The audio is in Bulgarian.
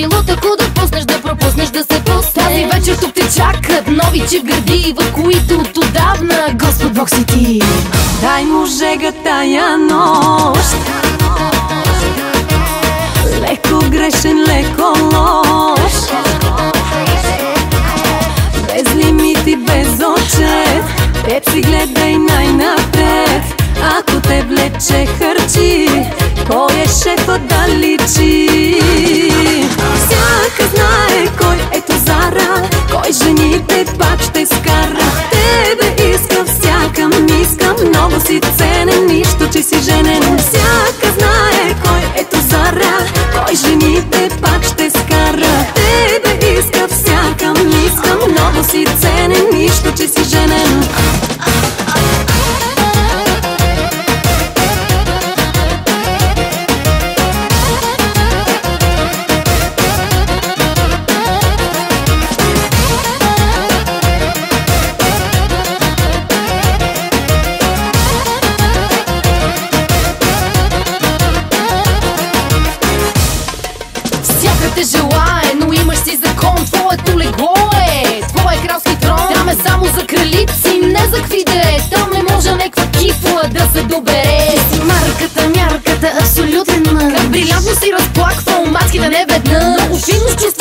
силот, ако да пуснеш, да пропуснеш, да се пуснеш. Тази вечер тук те чакат нови чевгърди, в които отдавна Господ Бог си ти. Дай му жега тая нощ, леко грешен, леко лош, без лимити, без отчет, теб си гледай най-напред. Ако те влече хърчи, кой е шефа да личи? Всяка знае кой е Тозара, кой жените пак ще скара. Тебе искам, всяка искам, много си ценен, нищо че си женен. Всяка знае кой е Тозара, кой жените пак ще скара. Тебе искам, всяка искам, много си ценен, нищо че си женен. Те желае, но имаш си закон, твоето легло е, твоя кралски трон. Там е само за кралици, не за какви да е. Там не може някаква кифла да се добере. Ти си марката, мярката, абсолютна. Как брилянтно си разплаквал маските не веднъж. Много финно с чувство